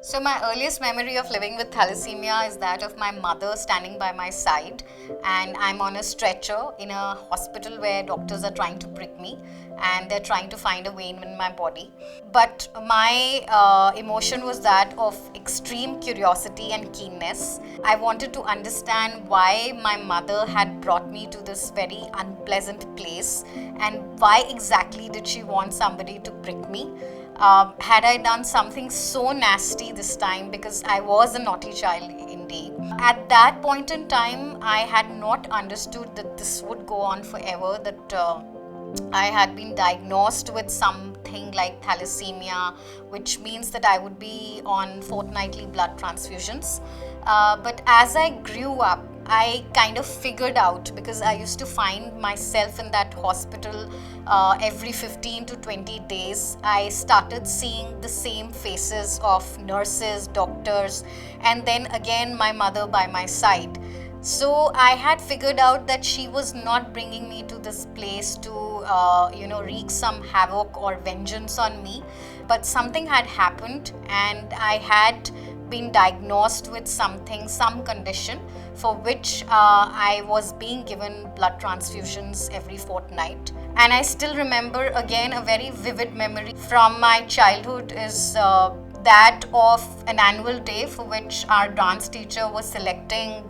So my earliest memory of living with thalassemia is that of my mother standing by my side, and I'm on a stretcher in a hospital where doctors are trying to prick me and they're trying to find a vein in my body. But my emotion was that of extreme curiosity and keenness. I wanted to understand why my mother had brought me to this very unpleasant place and why exactly did she want somebody to prick me. Had I done something so nasty this time, because I was a naughty child indeed. At that point in time, I had not understood that this would go on forever, that I had been diagnosed with something like thalassemia, which means that I would be on fortnightly blood transfusions. But as I grew up, I kind of figured out, because I used to find myself in that hospital every 15 to 20 days. I started seeing the same faces of nurses, doctors, and then again my mother by my side. So I had figured out that she was not bringing me to this place to, wreak some havoc or vengeance on me, but something had happened and I had been diagnosed with something, some condition for which I was being given blood transfusions every fortnight. And I still remember, again, a very vivid memory from my childhood is that of an annual day for which our dance teacher was selecting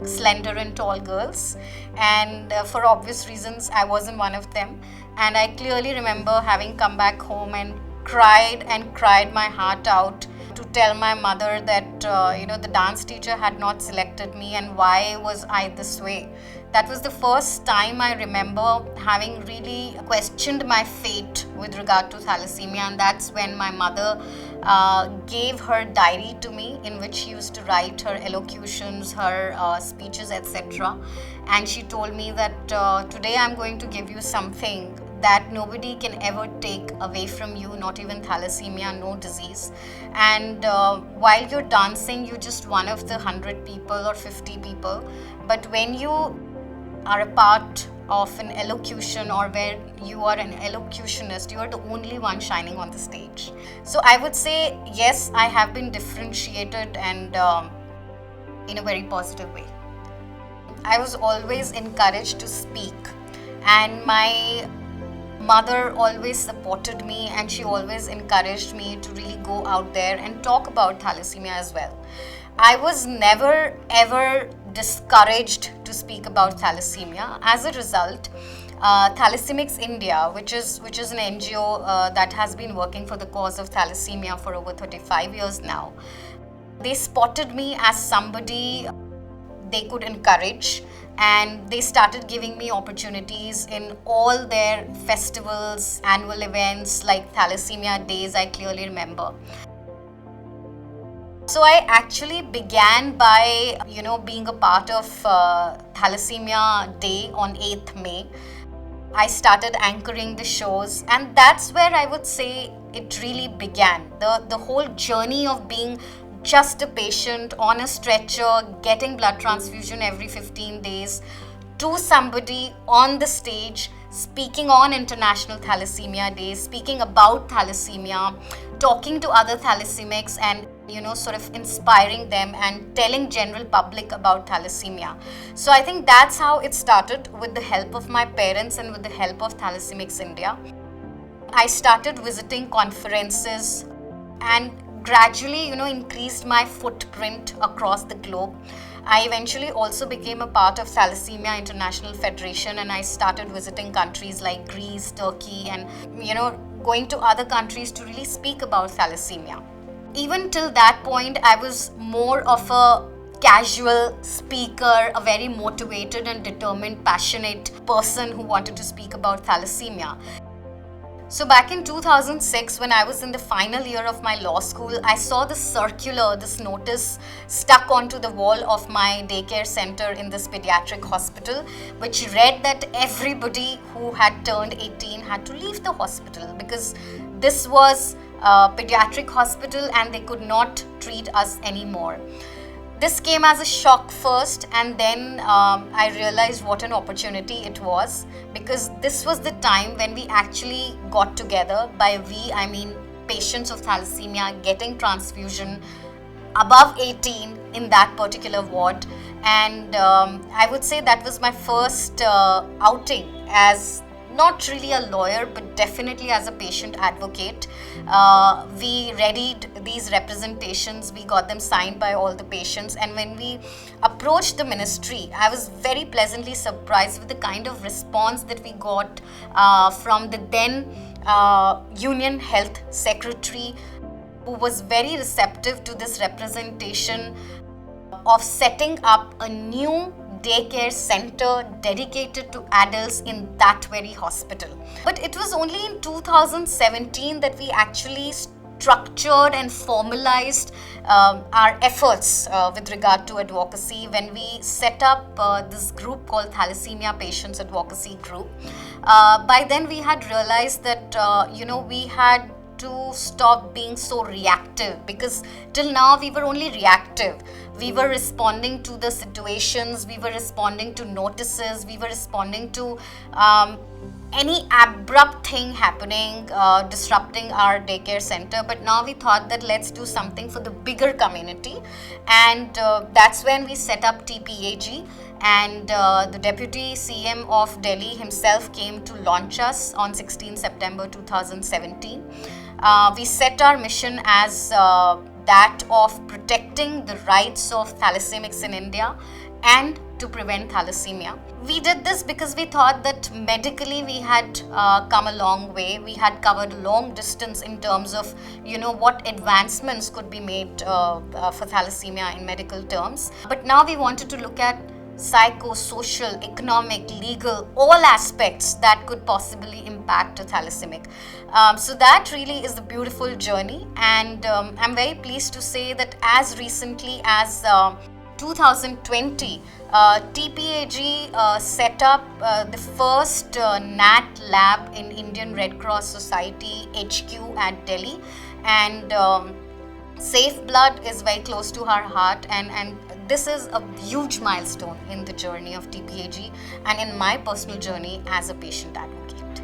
slender and tall girls, and for obvious reasons I wasn't one of them. And I clearly remember having come back home and cried my heart out to tell my mother that the dance teacher had not selected me and why was I this way. That was the first time I remember having really questioned my fate with regard to thalassemia, and that's when my mother gave her diary to me, in which she used to write her elocutions, her speeches, etc. And she told me that today I'm going to give you something that nobody can ever take away from you, not even thalassemia, no disease. And while you're dancing, you're just one of the 100 people or 50 people. But when you are a part of an elocution, or where you are an elocutionist, you are the only one shining on the stage. So I would say, yes, I have been differentiated, and in a very positive way. I was always encouraged to speak, and my mother always supported me, and she always encouraged me to really go out there and talk about thalassemia as well. I was never ever discouraged to speak about thalassemia. As a result, Thalassemia India, which is an NGO that has been working for the cause of thalassemia for over 35 years now, they spotted me as somebody they could encourage, and they started giving me opportunities in all their festivals, annual events like Thalassemia Days, I clearly remember. So I actually began by, being a part of Thalassemia Day on 8th May. I started anchoring the shows, and that's where I would say it really began. The whole journey of being just a patient on a stretcher, getting blood transfusion every 15 days, to somebody on the stage speaking on International Thalassemia Day, speaking about thalassemia, talking to other thalassemics, and sort of inspiring them and telling general public about thalassemia. So I think that's how it started, with the help of my parents and with the help of Thalassemia India. I started visiting conferences and gradually, increased my footprint across the globe. I eventually also became a part of Thalassemia International Federation, and I started visiting countries like Greece, Turkey, and going to other countries to really speak about thalassemia. Even till that point, I was more of a casual speaker, a very motivated and determined, passionate person who wanted to speak about thalassemia. So back in 2006, when I was in the final year of my law school, I saw this circular, this notice stuck onto the wall of my daycare center in this pediatric hospital, which read that everybody who had turned 18 had to leave the hospital, because this was a pediatric hospital and they could not treat us anymore. This came as a shock first, and then I realized what an opportunity it was, because this was the time when we actually got together. By we, I mean patients of thalassemia getting transfusion above 18 in that particular ward. And I would say that was my first outing as not really a lawyer, but definitely as a patient advocate. We readied these representations, we got them signed by all the patients, and when we approached the ministry, I was very pleasantly surprised with the kind of response that we got from the then Union Health Secretary, who was very receptive to this representation of setting up a new daycare center dedicated to adults in that very hospital. But it was only in 2017 that we actually structured and formalized our efforts with regard to advocacy, when we set up this group called Thalassemia Patients Advocacy Group. By then we had realized that we had to stop being so reactive, because till now we were only reactive. We were responding to the situations, we were responding to notices, we were responding to any abrupt thing happening, disrupting our daycare center. But now we thought that let's do something for the bigger community, and that's when we set up TPAG. And the Deputy CM of Delhi himself came to launch us on 16 September 2017. We set our mission as that of protecting the rights of thalassemics in India and to prevent thalassemia. We did this because we thought that medically we had come a long way. We had covered a long distance in terms of what advancements could be made for thalassemia in medical terms. But now we wanted to look at psychosocial, economic, legal, all aspects that could possibly impact a thalassemic. So that really is the beautiful journey, and I'm very pleased to say that as recently as 2020, TPAG set up the first NAT lab in Indian Red Cross Society HQ at Delhi, and safe blood is very close to our heart, and this is a huge milestone in the journey of TPAG and in my personal journey as a patient advocate.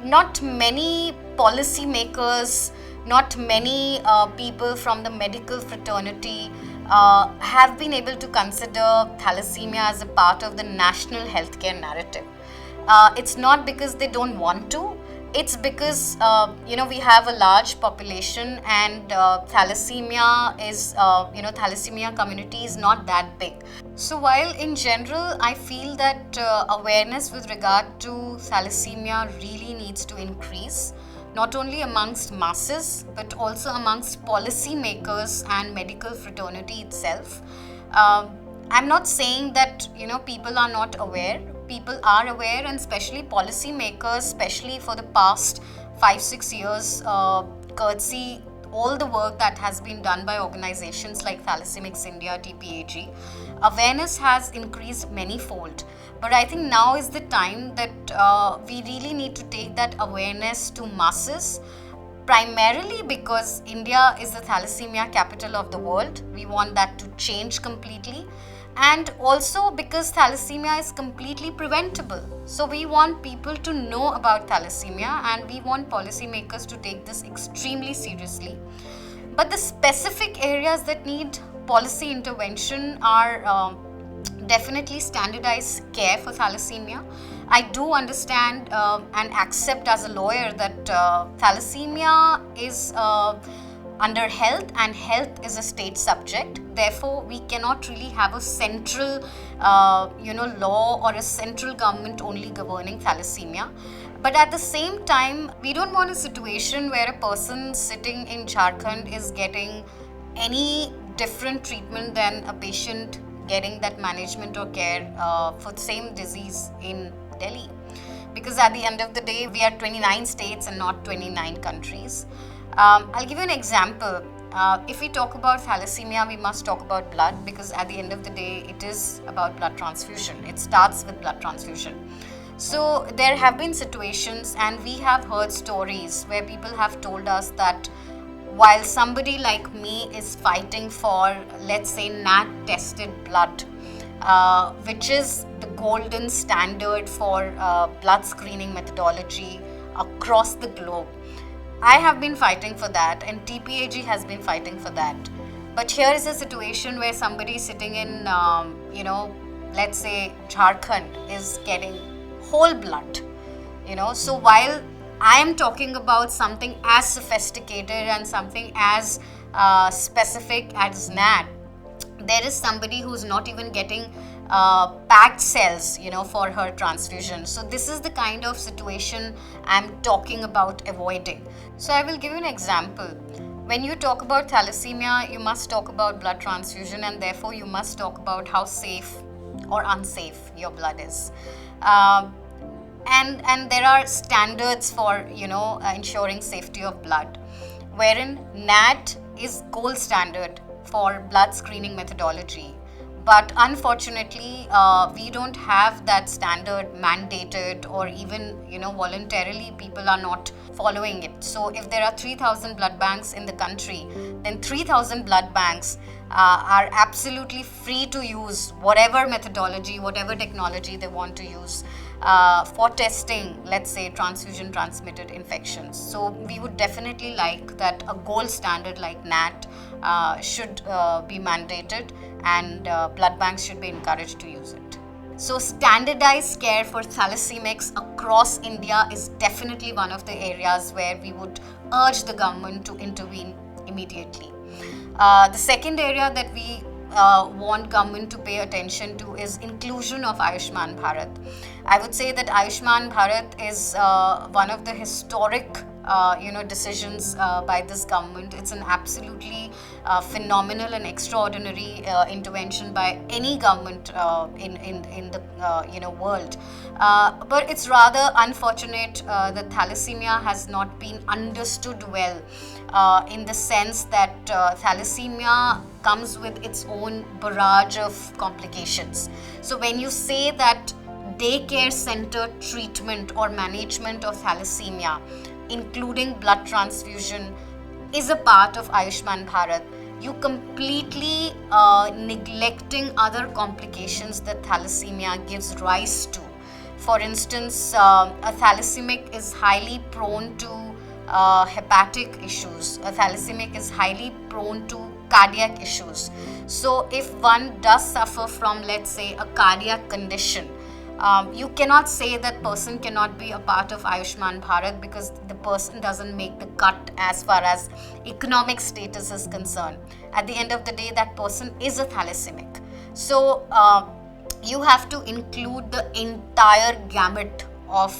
Not many policymakers, not many people from the medical fraternity have been able to consider thalassemia as a part of the national healthcare narrative. It's not because they don't want to. It's because we have a large population, and thalassemia community is not that big. So while in general I feel that awareness with regard to thalassemia really needs to increase, not only amongst masses but also amongst policymakers and medical fraternity itself. I'm not saying that people are not aware. People are aware, and especially policymakers, especially for the past 5-6 years, courtesy all the work that has been done by organizations like Thalassemia India, TPAG, awareness has increased many-fold. But I think now is the time that we really need to take that awareness to masses, primarily because India is the thalassemia capital of the world. We want that to change completely. And also because thalassemia is completely preventable. So we want people to know about thalassemia, and we want policymakers to take this extremely seriously. But the specific areas that need policy intervention are definitely standardized care for thalassemia. I do understand and accept as a lawyer that thalassemia is under health, and health is a state subject. Therefore, we cannot really have a central law or a central government only governing thalassemia. But at the same time, we don't want a situation where a person sitting in Jharkhand is getting any different treatment than a patient getting that management or care for the same disease in Delhi. Because at the end of the day, we are 29 states and not 29 countries. I'll give you an example. If we talk about thalassemia, we must talk about blood, because at the end of the day, it is about blood transfusion. It starts with blood transfusion. So there have been situations, and we have heard stories where people have told us that while somebody like me is fighting for, let's say, NAT tested blood, which is the golden standard for blood screening methodology across the globe, I have been fighting for that, and TPAG has been fighting for that. But here is a situation where somebody sitting in, let's say Jharkhand is getting whole blood. So while I am talking about something as sophisticated and something as specific as NAT, there is somebody who's not even getting packed cells, for her transfusion. So this is the kind of situation I'm talking about avoiding. So I will give you an example. When you talk about thalassemia, you must talk about blood transfusion, and therefore you must talk about how safe or unsafe your blood is. And there are standards for ensuring safety of blood, wherein NAT is gold standard for blood screening methodology. But unfortunately, we don't have that standard mandated, or even voluntarily people are not following it. So if there are 3,000 blood banks in the country, then 3,000 blood banks are absolutely free to use whatever methodology, whatever technology they want to use for testing, let's say, transfusion transmitted infections. So we would definitely like that a gold standard like NAT should be mandated, and blood banks should be encouraged to use it. So standardized care for thalassemics across India is definitely one of the areas where we would urge the government to intervene immediately. The second area that we want government to pay attention to is inclusion of Ayushman Bharat. I would say that Ayushman Bharat is one of the historic decisions by this government. It's an absolutely phenomenal and extraordinary intervention by any government in the world. But it's rather unfortunate that thalassemia has not been understood well, in the sense that thalassemia comes with its own barrage of complications. So when you say that daycare center treatment or management of thalassemia, including blood transfusion, is a part of Ayushman Bharat, you completely neglecting other complications that thalassemia gives rise to. For instance, a thalassemic is highly prone to hepatic issues. A thalassemic is highly prone to cardiac issues. So if one does suffer from, let's say, a cardiac condition, you cannot say that person cannot be a part of Ayushman Bharat, because the person doesn't make the cut as far as economic status is concerned. At the end of the day, that person is a thalassemic. So you have to include the entire gamut of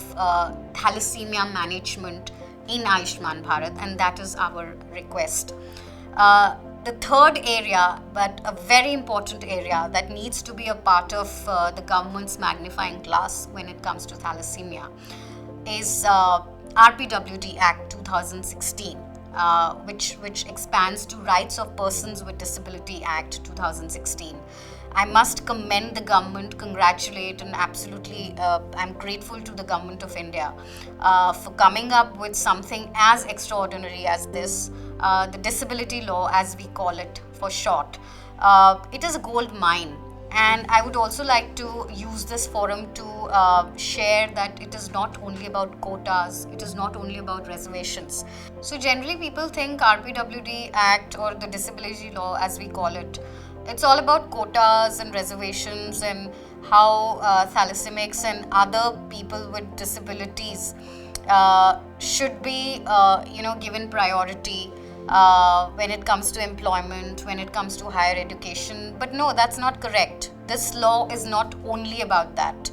thalassemia management in Ayushman Bharat, and that is our request. The third area, but a very important area that needs to be a part of the government's magnifying glass when it comes to thalassemia, is RPWD Act 2016, which expands to Rights of Persons with Disability Act 2016. I must commend the government, congratulate, and absolutely I'm grateful to the government of India for coming up with something as extraordinary as this, the disability law, as we call it for short. It is a gold mine, and I would also like to use this forum to share that it is not only about quotas, it is not only about reservations. So generally people think RPWD Act, or the disability law as we call it, it's all about quotas and reservations, and how thalassemics and other people with disabilities should be given priority when it comes to employment, when it comes to higher education. But no, that's not correct. This law is not only about that.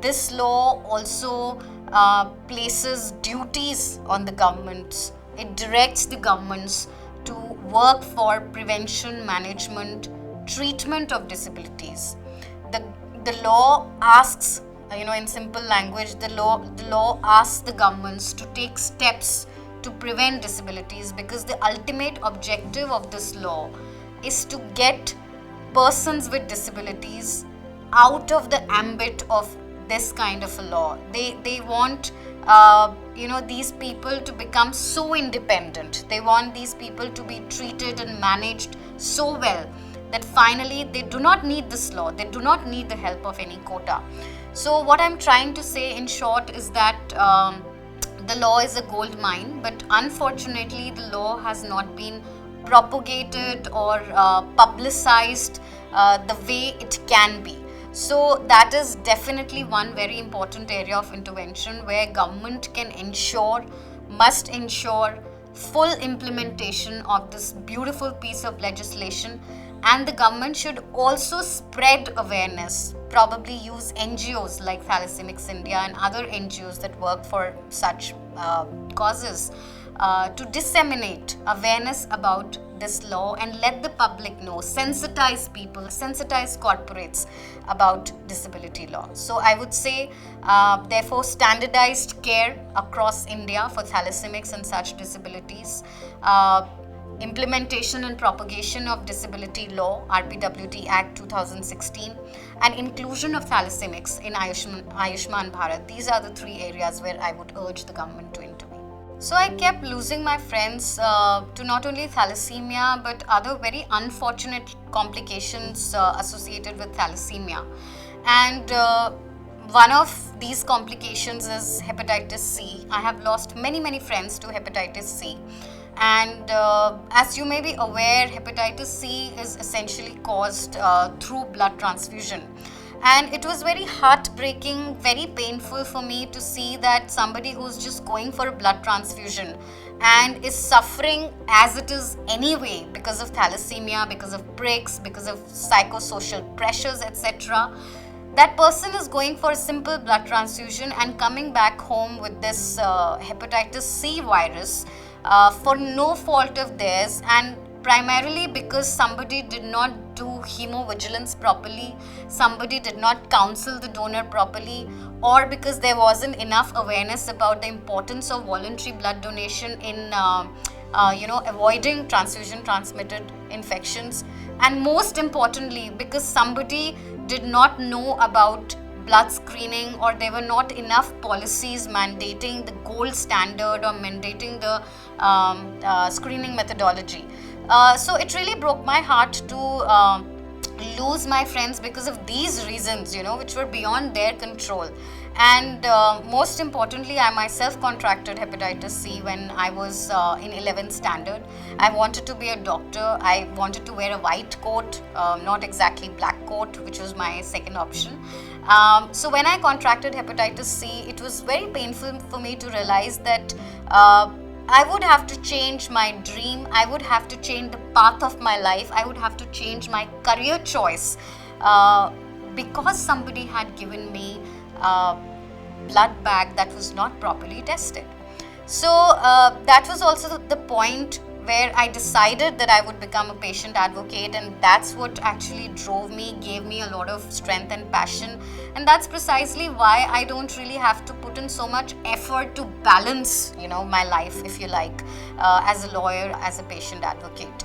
This law also places duties on the governments. It directs the governments to work for prevention, management, treatment of disabilities. The law asks, in simple language, the law asks the governments to take steps to prevent disabilities, because the ultimate objective of this law is to get persons with disabilities out of the ambit of this kind of a law. They want these people to become so independent. They want these people to be treated and managed so well that finally they do not need this law. They do not need the help of any quota. So what I'm trying to say in short is that the law is a gold mine, but unfortunately the law has not been propagated or publicized the way it can be. So that is definitely one very important area of intervention where government can ensure, must ensure full implementation of this beautiful piece of legislation. And the government should also spread awareness, probably use NGOs like Thalassemics India and other NGOs that work for such causes to disseminate awareness about this law and let the public know, sensitize people, sensitize corporates about disability law. So I would say, therefore, standardized care across India for thalassemics and such disabilities, implementation and propagation of disability law, RPWD Act 2016, and inclusion of thalassemics in Ayushman Bharat. These are the three areas where I would urge the government to intervene. So I kept losing my friends to not only thalassemia but other very unfortunate complications associated with thalassemia. And one of these complications is hepatitis C. I have lost many friends to hepatitis C. And as you may be aware, hepatitis C is essentially caused through blood transfusion. And it was very heartbreaking, very painful for me to see that somebody who's just going for a blood transfusion and is suffering as it is anyway because of thalassemia, because of pricks, because of psychosocial pressures, etc. That person is going for a simple blood transfusion and coming back home with this hepatitis C virus for no fault of theirs, and primarily because somebody did not do hemovigilance properly, somebody did not counsel the donor properly, or because there wasn't enough awareness about the importance of voluntary blood donation in avoiding transfusion transmitted infections, and most importantly because somebody did not know about blood screening, or there were not enough policies mandating the gold standard or mandating the screening methodology. So it really broke my heart to lose my friends because of these reasons, which were beyond their control. And most importantly, I myself contracted hepatitis C when I was in 11th standard. I wanted to be a doctor. I wanted to wear a white coat, not exactly black coat, which was my second option. So when I contracted hepatitis C, it was very painful for me to realize that I would have to change my dream, I would have to change the path of my life, I would have to change my career choice because somebody had given me a blood bag that was not properly tested. So that was also the point where I decided that I would become a patient advocate, and that's what actually drove me, gave me a lot of strength and passion. And that's precisely why I don't really have to put in so much effort to balance, my life, if you like, as a lawyer, as a patient advocate.